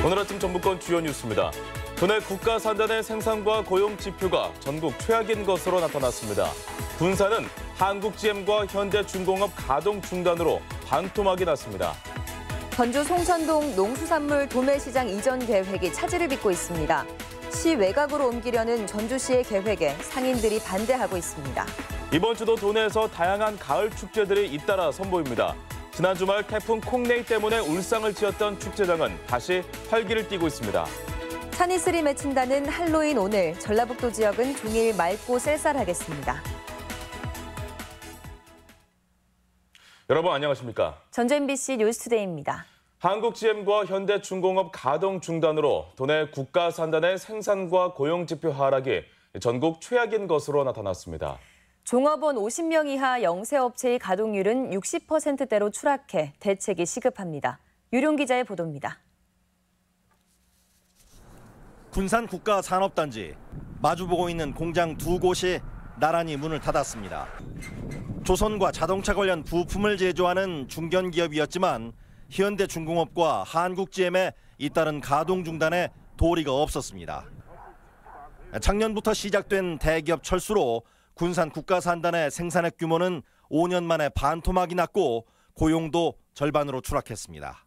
오늘 아침 정부권 주요 뉴스입니다. 도내 국가산단의 생산과 고용 지표가 전국 최악인 것으로 나타났습니다. 군산은 한국GM과 현대중공업 가동 중단으로 반토막이 났습니다. 전주 송천동 농수산물 도매시장 이전 계획이 차질을 빚고 있습니다. 시 외곽으로 옮기려는 전주시의 계획에 상인들이 반대하고 있습니다. 이번 주도 도내에서 다양한 가을 축제들이 잇따라 선보입니다. 지난 주말 태풍 콩네이 때문에 울상을 지었던 축제장은 다시 활기를 띠고 있습니다. 산이슬이 맺힌다는 할로윈 오늘, 전라북도 지역은 종일 맑고 쌀쌀하겠습니다. 여러분 안녕하십니까? 전주 MBC 뉴스투데이입니다. 한국GM과 현대중공업 가동 중단으로 도내 국가산단의 생산과 고용 지표 하락이 전국 최악인 것으로 나타났습니다. 종업원 50명 이하 영세업체의 가동률은 60%대로 추락해 대책이 시급합니다. 유룡 기자의 보도입니다. 군산 국가산업단지, 마주보고 있는 공장 두 곳이 나란히 문을 닫았습니다. 조선과 자동차 관련 부품을 제조하는 중견기업이었지만 현대중공업과 한국GM의 잇따른 가동 중단에 도리가 없었습니다. 작년부터 시작된 대기업 철수로 군산 국가산단의 생산액 규모는 5년 만에 반토막이 났고 고용도 절반으로 추락했습니다.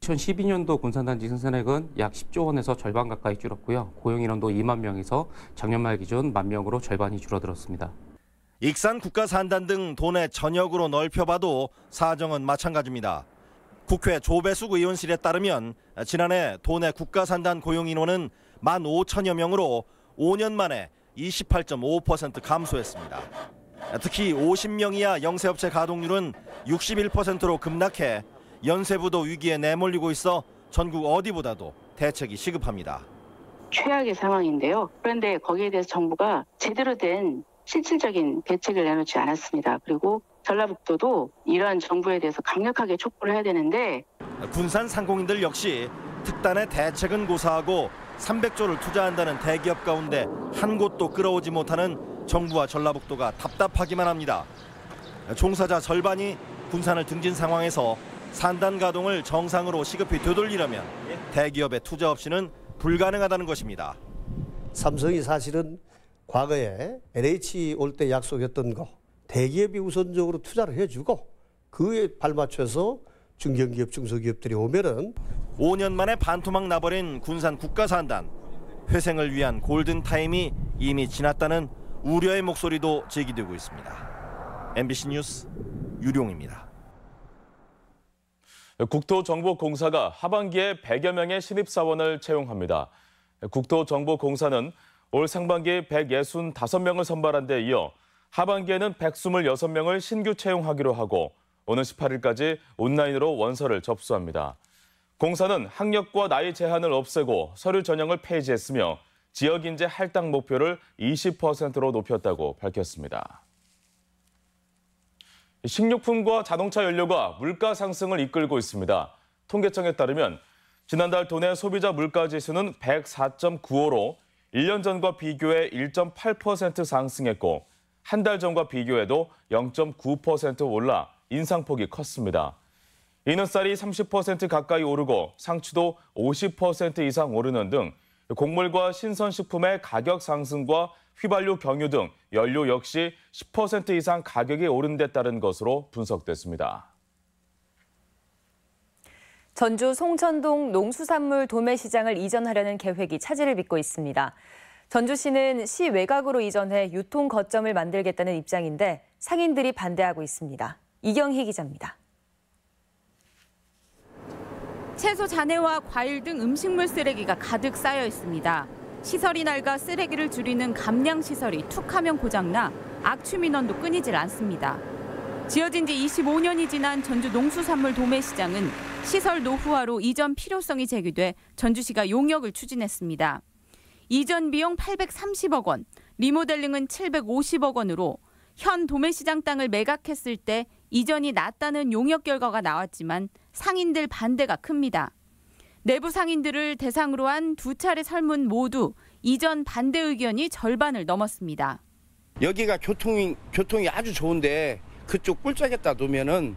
2012년도 군산단지 생산액은 약 10조 원에서 절반 가까이 줄었고요. 고용인원도 2만 명에서 작년 말 기준 1만 명으로 절반이 줄어들었습니다. 익산 국가산단 등 도내 전역으로 넓혀봐도 사정은 마찬가지입니다. 국회 조배숙 의원실에 따르면 지난해 도내 국가산단 고용인원은 15,000여 명으로 5년 만에 28.5% 감소했습니다. 특히 50명 이하 영세업체 가동률은 61%로 급락해 연쇄부도 위기에 내몰리고 있어 전국 어디보다도 대책이 시급합니다. 최악의 상황인데요. 그런데 거기에 대해서 정부가 제대로 된 실질적인 대책을 내놓지 않았습니다. 그리고 전라북도도 이러한 정부에 대해서 강력하게 촉구를 해야 되는데 군산 상공인들 역시 특단의 대책은 고사하고 300조를 투자한다는 대기업 가운데 한 곳도 끌어오지 못하는 정부와 전라북도가 답답하기만 합니다. 종사자 절반이 군산을 등진 상황에서 산단 가동을 정상으로 시급히 되돌리려면 대기업의 투자 없이는 불가능하다는 것입니다. 삼성이 사실은 과거에 LH 올 때 약속했던 거 대기업이 우선적으로 투자를 해주고 그에 발맞춰서 중견기업, 중소기업들이 오면은 5년 만에 반토막 나버린 군산 국가산단. 회생을 위한 골든타임이 이미 지났다는 우려의 목소리도 제기되고 있습니다. MBC 뉴스 유룡입니다. 국토정보공사가 하반기에 100여 명의 신입사원을 채용합니다. 국토정보공사는 올 상반기 165명을 선발한 데 이어 하반기에는 126명을 신규 채용하기로 하고 오는 18일까지 온라인으로 원서를 접수합니다. 공사는 학력과 나이 제한을 없애고 서류 전형을 폐지했으며 지역인재 할당 목표를 20%로 높였다고 밝혔습니다. 식료품과 자동차 연료가 물가 상승을 이끌고 있습니다. 통계청에 따르면 지난달 도내 소비자 물가지수는 104.95로 1년 전과 비교해 1.8% 상승했고 한 달 전과 비교해도 0.9% 올라 인상폭이 컸습니다. 이는 쌀이 30% 가까이 오르고 상추도 50% 이상 오르는 등 곡물과 신선식품의 가격 상승과 휘발유, 경유 등 연료 역시 10% 이상 가격이 오른 데 따른 것으로 분석됐습니다. 전주 송천동 농수산물 도매시장을 이전하려는 계획이 차질을 빚고 있습니다. 전주시는 시 외곽으로 이전해 유통 거점을 만들겠다는 입장인데 상인들이 반대하고 있습니다. 이경희 기자입니다. 채소 잔해와 과일 등 음식물 쓰레기가 가득 쌓여 있습니다. 시설이 낡아 쓰레기를 줄이는 감량시설이 툭하면 고장나 악취 민원도 끊이질 않습니다. 지어진 지 25년이 지난 전주 농수산물 도매시장은 시설 노후화로 이전 필요성이 제기돼 전주시가 용역을 추진했습니다. 이전 비용 830억 원, 리모델링은 750억 원으로 현 도매시장 땅을 매각했을 때 이전이 낫다는 용역 결과가 나왔지만 상인들 반대가 큽니다. 내부 상인들을 대상으로 한 두 차례 설문 모두 이전 반대 의견이 절반을 넘었습니다. 여기가 교통이 아주 좋은데 그쪽 꿀짝에다 놓으면은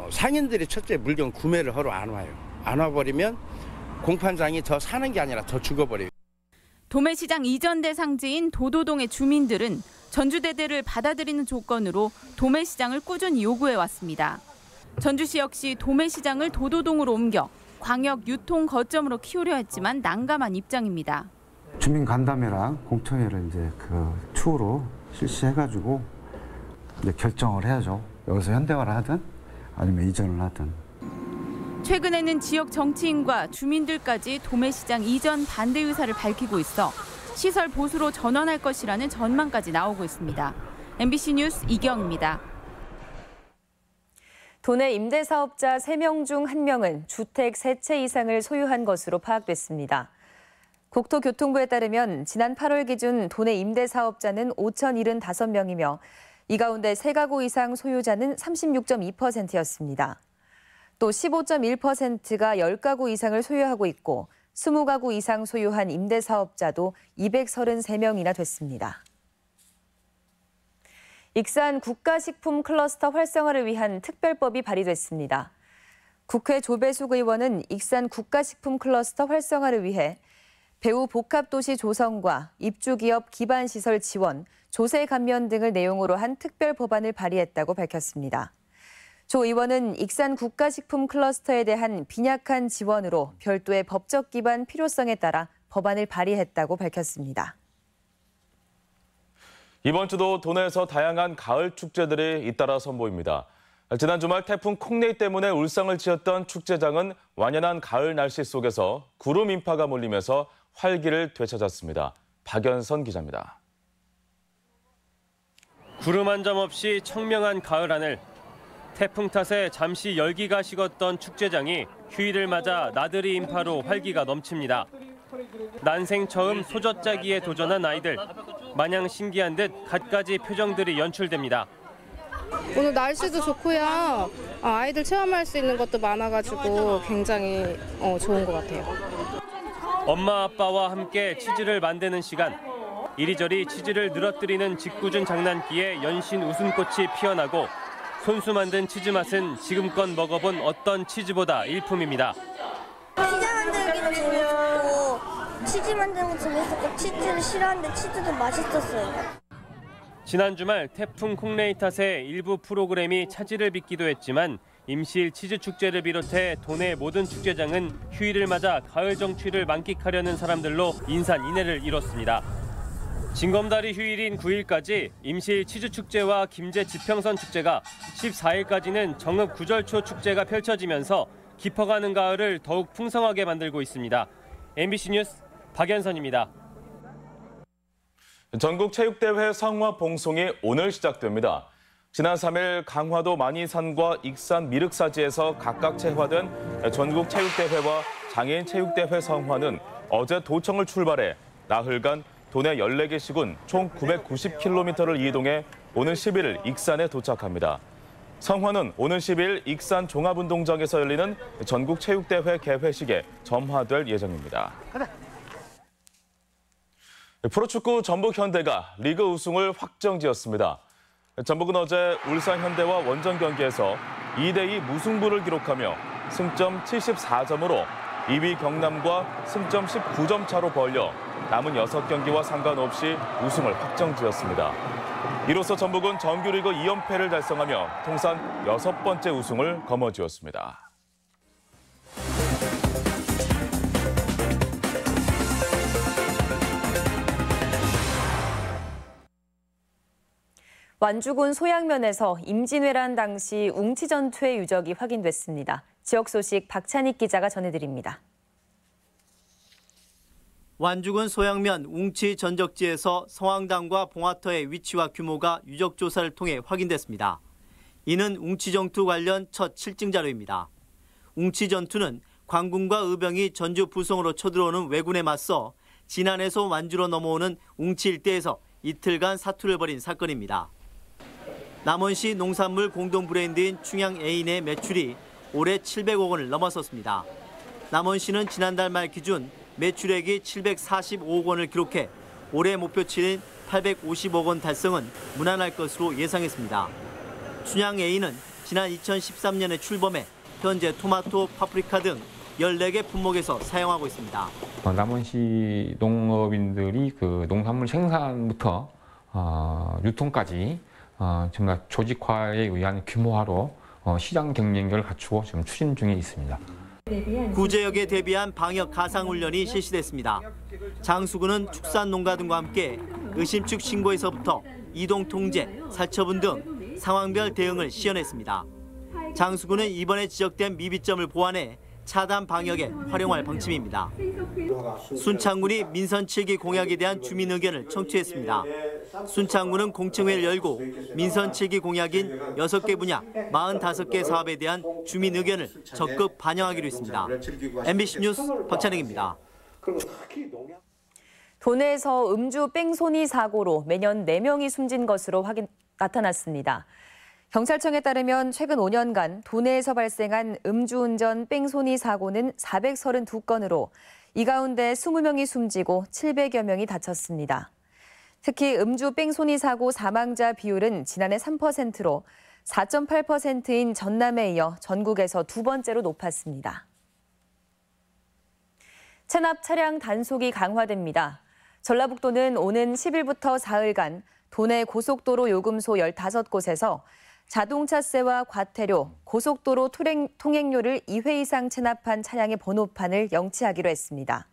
상인들이 첫째 물건 구매를 하러 안 와요. 안 와버리면 공판장이 더 사는 게 아니라 더 죽어버려요. 도매시장 이전 대상지인 도도동의 주민들은 전주대대를 받아들이는 조건으로 도매시장을 꾸준히 요구해왔습니다. 전주시 역시 도매시장을 도도동으로 옮겨 광역 유통 거점으로 키우려 했지만 난감한 입장입니다. 주민 간담회랑 공청회를 이제 그 추후로 실시해가지고 이제 결정을 해야죠. 여기서 현대화를 하든 아니면 이전을 하든. 최근에는 지역 정치인과 주민들까지 도매시장 이전 반대 의사를 밝히고 있어 시설 보수로 전환할 것이라는 전망까지 나오고 있습니다. MBC 뉴스 이경입니다. 도내 임대사업자 3명 중 1명은 주택 3채 이상을 소유한 것으로 파악됐습니다. 국토교통부에 따르면 지난 8월 기준 도내 임대사업자는 5,075명이며 이 가운데 3가구 이상 소유자는 36.2%였습니다. 또 15.1%가 10가구 이상을 소유하고 있고 20가구 이상 소유한 임대사업자도 233명이나 됐습니다. 익산 국가식품 클러스터 활성화를 위한 특별법이 발의됐습니다. 국회 조배숙 의원은 익산 국가식품 클러스터 활성화를 위해 배후 복합도시 조성과 입주기업 기반시설 지원, 조세 감면 등을 내용으로 한 특별법안을 발의했다고 밝혔습니다. 조 의원은 익산 국가식품 클러스터에 대한 빈약한 지원으로 별도의 법적 기반 필요성에 따라 법안을 발의했다고 밝혔습니다. 이번 주도 도내에서 다양한 가을 축제들이 잇따라 선보입니다. 지난 주말 태풍 콩네이 때문에 울상을 지었던 축제장은 완연한 가을 날씨 속에서 구름 인파가 몰리면서 활기를 되찾았습니다. 박연선 기자입니다. 구름 한 점 없이 청명한 가을 하늘. 태풍 탓에 잠시 열기가 식었던 축제장이 휴일을 맞아 나들이 인파로 활기가 넘칩니다. 난생 처음 소젖짜기에 도전한 아이들. 마냥 신기한 듯 갖가지 표정들이 연출됩니다. 오늘 날씨도 좋고요. 아이들 체험할 수 있는 것도 많아가지고 굉장히 좋은 것 같아요. 엄마 아빠와 함께 치즈를 만드는 시간. 이리저리 치즈를 늘어뜨리는 짓궂은 장난기에 연신 웃음꽃이 피어나고 손수 만든 치즈 맛은 지금껏 먹어본 어떤 치즈보다 일품입니다. 피자 만들기도 재밌었고 치즈 만드는 거 재밌었고 치즈를 싫어하는데 치즈도 맛있었어요. 지난 주말 태풍 콩네이 탓에 일부 프로그램이 차질을 빚기도 했지만 임시일 치즈 축제를 비롯해 도내 모든 축제장은 휴일을 맞아 가을 정취를 만끽하려는 사람들로 인산인해를 이뤘습니다. 징검다리 휴일인 9일까지 임시일 치즈 축제와 김제 지평선 축제가 14일까지는 정읍 구절초 축제가 펼쳐지면서 깊어가는 가을을 더욱 풍성하게 만들고 있습니다. MBC 뉴스 박연선입니다. 전국체육대회 성화 봉송이 오늘 시작됩니다. 지난 3일 강화도 만이산과 익산 미륵사지에서 각각 채화된 전국체육대회와 장애인체육대회 성화는 어제 도청을 출발해 나흘간 도내 14개 시군 총 990km를 이동해 오는 11일 익산에 도착합니다. 성화는 오는 12일 익산 종합운동장에서 열리는 전국체육대회 개회식에 점화될 예정입니다. 프로축구 전북현대가 리그 우승을 확정지었습니다. 전북은 어제 울산현대와 원정 경기에서 2대2 무승부를 기록하며 승점 74점으로 2위 경남과 승점 19점 차로 벌려 남은 6경기와 상관없이 우승을 확정지었습니다. 이로써 전북은 정규리그 2연패를 달성하며 통산 6번째 우승을 거머쥐었습니다. 완주군 소양면에서 임진왜란 당시 웅치 전투의 유적이 확인됐습니다. 지역 소식 박찬익 기자가 전해드립니다. 완주군 소양면 웅치 전적지에서 성황당과 봉화터의 위치와 규모가 유적 조사를 통해 확인됐습니다. 이는 웅치 전투 관련 첫 실증 자료입니다. 웅치 전투는 광군과 의병이 전주 부성으로 쳐들어오는 왜군에 맞서 진안에서 완주로 넘어오는 웅치 일대에서 이틀간 사투를 벌인 사건입니다. 남원시 농산물 공동 브랜드인 충양A인의 매출이 올해 700억 원을 넘어섰습니다. 남원시는 지난달 말 기준 매출액이 745억 원을 기록해 올해 목표치인 850억 원 달성은 무난할 것으로 예상했습니다. 충양A인은 지난 2013년에 출범해 현재 토마토, 파프리카 등 14개 품목에서 사용하고 있습니다. 남원시 농업인들이 그 농산물 생산부터 유통까지 정말 조직화에 의한 규모화로 시장 경쟁력을 갖추고 지금 추진 중에 있습니다. 구제역에 대비한 방역 가상훈련이 실시됐습니다. 장수군은 축산농가 등과 함께 의심축 신고에서부터 이동 통제, 살처분 등 상황별 대응을 시연했습니다. 장수군은 이번에 지적된 미비점을 보완해 차단 방역에 활용할 방침입니다. 순창군이 민선 7기 공약에 대한 주민 의견을 청취했습니다. 순창군은 공청회를 열고 민선 7기 공약인 6개 분야 45개 사업에 대한 주민 의견을 적극 반영하기로 했습니다. MBC 뉴스 박찬영입니다. 도내에서 음주 뺑소니 사고로 매년 4명이 숨진 것으로 나타났습니다. 경찰청에 따르면 최근 5년간 도내에서 발생한 음주운전 뺑소니 사고는 432건으로 이 가운데 20명이 숨지고 700여 명이 다쳤습니다. 특히 음주 뺑소니 사고 사망자 비율은 지난해 3%로 4.8%인 전남에 이어 전국에서 두 번째로 높았습니다. 체납 차량 단속이 강화됩니다. 전라북도는 오는 10일부터 사흘간 도내 고속도로 요금소 15곳에서 자동차세와 과태료, 고속도로 통행료를 2회 이상 체납한 차량의 번호판을 영치하기로 했습니다.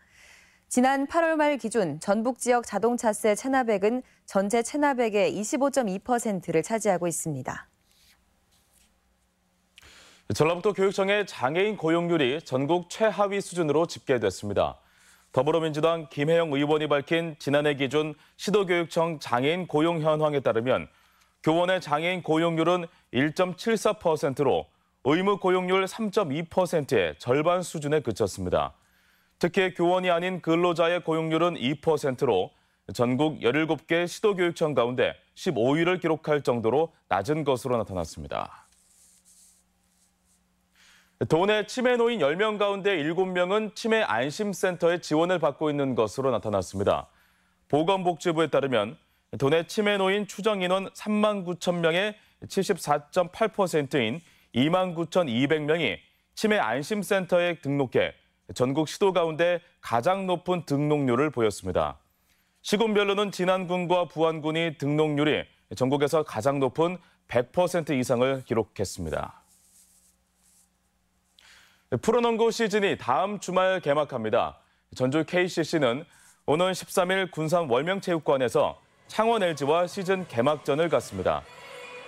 지난 8월 말 기준 전북 지역 자동차세 체납액은 전체 체납액의 25.2%를 차지하고 있습니다. 전라북도 교육청의 장애인 고용률이 전국 최하위 수준으로 집계됐습니다. 더불어민주당 김혜영 의원이 밝힌 지난해 기준 시도교육청 장애인 고용 현황에 따르면 교원의 장애인 고용률은 1.74%로 의무 고용률 3.2%의 절반 수준에 그쳤습니다. 특히 교원이 아닌 근로자의 고용률은 2%로 전국 17개 시도교육청 가운데 15위를 기록할 정도로 낮은 것으로 나타났습니다. 도내 치매 노인 10명 가운데 7명은 치매 안심센터의 지원을 받고 있는 것으로 나타났습니다. 보건복지부에 따르면 도내 치매 노인 추정 인원 3만 9천 명의 74.8%인 2만 9,200명이 치매 안심센터에 등록해 전국 시도 가운데 가장 높은 등록률을 보였습니다. 시군별로는 진안군과 부안군이 등록률이 전국에서 가장 높은 100% 이상을 기록했습니다. 프로농구 시즌이 다음 주말 개막합니다. 전주 KCC는 오는 13일 군산 월명체육관에서 창원 LG와 시즌 개막전을 갖습니다.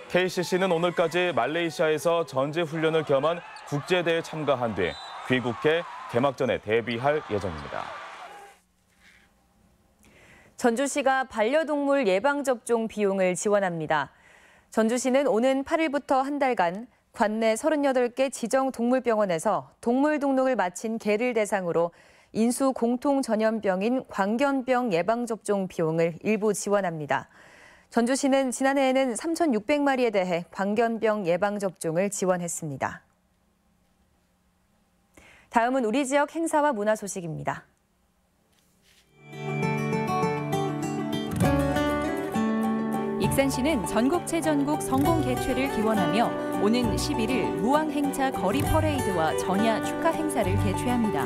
KCC는 오늘까지 말레이시아에서 전지훈련을 겸한 국제대회에 참가한 뒤 귀국해 개막전에 대비할 예정입니다. 전주시가 반려동물 예방접종 비용을 지원합니다. 전주시는 오는 8일부터 한 달간 관내 38개 지정동물병원에서 동물 등록을 마친 개를 대상으로 인수 공통 전염병인 광견병 예방접종 비용을 일부 지원합니다. 전주시는 지난해에는 3,600마리에 대해 광견병 예방접종을 지원했습니다. 다음은 우리 지역 행사와 문화 소식입니다. 익산시는 전국체전국 성공 개최를 기원하며 오는 11일 무왕행차 거리 퍼레이드와 전야 축하 행사를 개최합니다.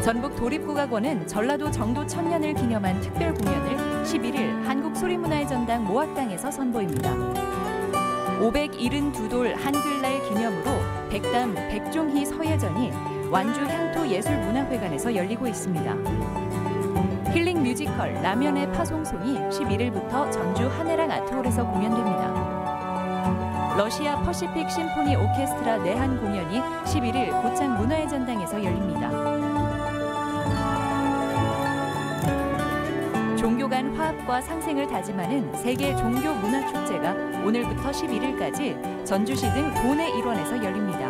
전북 도립국악원은 전라도 정도 천년을 기념한 특별 공연을 11일 한국소리문화의 전당 모악당에서 선보입니다. 572돌 한글날 기념으로 백담 백종희 서예전이 완주 향토예술문화회관에서 열리고 있습니다. 힐링 뮤지컬 라면의 파송송이 11일부터 전주 한해랑 아트홀에서 공연됩니다. 러시아 퍼시픽 심포니 오케스트라 내한 공연이 11일 고창 문화의 전당에서 열립니다. 종교 간 화합과 상생을 다짐하는 세계 종교 문화 축제가 오늘부터 11일까지 전주시 등 도내 일원에서 열립니다.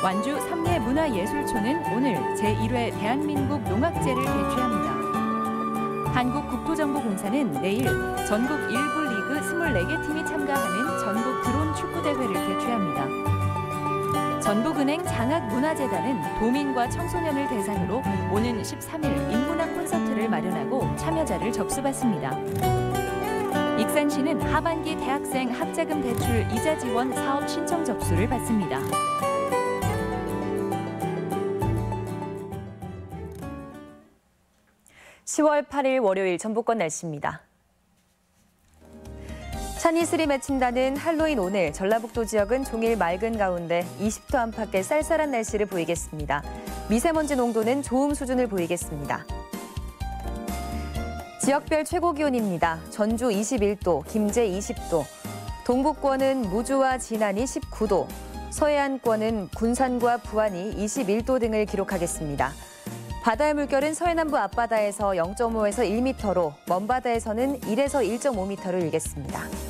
완주 삼례문화예술촌은 오늘 제1회 대한민국 농악제를 개최합니다. 한국국토정보공사는 내일 전국 1부 리그 24개 팀이 참가하는 전국 드론 축구대회를 개최합니다. 전북은행 장학문화재단은 도민과 청소년을 대상으로 오는 13일 인문학 콘서트를 마련하고 참여자를 접수받습니다. 익산시는 하반기 대학생 학자금 대출 이자 지원 사업 신청 접수를 받습니다. 10월 8일 월요일 전북권 날씨입니다. 찬이슬이 맺힌다는 할로윈 오늘 전라북도 지역은 종일 맑은 가운데 20도 안팎의 쌀쌀한 날씨를 보이겠습니다. 미세먼지 농도는 좋음 수준을 보이겠습니다. 지역별 최고 기온입니다. 전주 21도, 김제 20도, 동북권은 무주와 진안이 19도, 서해안권은 군산과 부안이 21도 등을 기록하겠습니다. 바다의 물결은 서해남부 앞바다에서 0.5에서 1m로, 먼바다에서는 1에서 1.5m를 일겠습니다.